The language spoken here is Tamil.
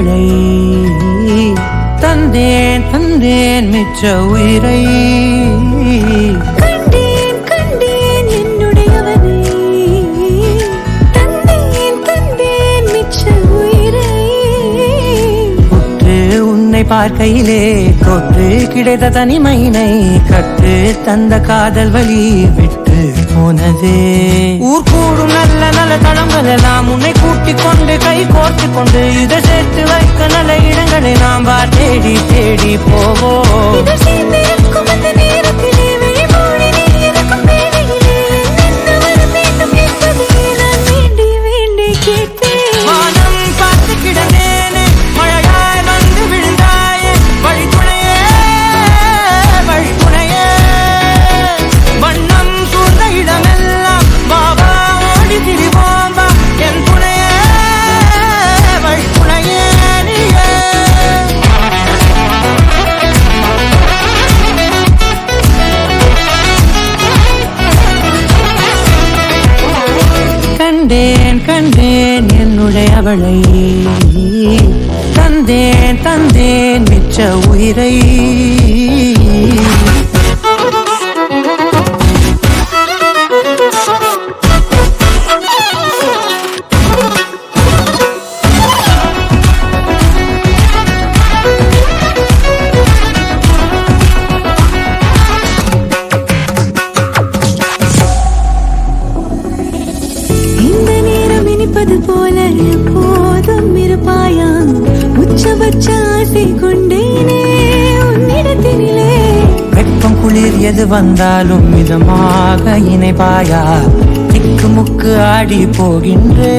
அவளை தந்தேன் தந்தேன் மிச்ச உயிரை கண்டேன் கண்டேன் என்னுடையவனை தந்தேன் தந்தேன் மிச்ச உயிரை உற்று உன்னை பார்க்கையிலே தொற்று கிடைத்த தனிமையினை கற்று தந்த காதல் வழி விட்டு போனதே ஊர் கூடும் நல்ல நல்ல தளங்கள் எல்லாம் உன்னை கூட்டிக் கொண்டு கை கோர்த்து கொண்டு இதை சேர்த்து வைக்க நல்ல இடங்களை நாம் தேடி தேடி போவோம். கண்டேன் கண்டேன் என்னுடைய அவளை தந்தேன் தந்தேன் மிச்ச உயிரை போல எப்போதும் இருப்பாயா உச்சபட்ச ஆசை கொண்டேனே உன்னிடத்தினிலே வெப்பம் குளிர் எது வந்தாலும் மிதமாக இணைப்பாயா திக்கு முக்கு ஆடி போகின்றே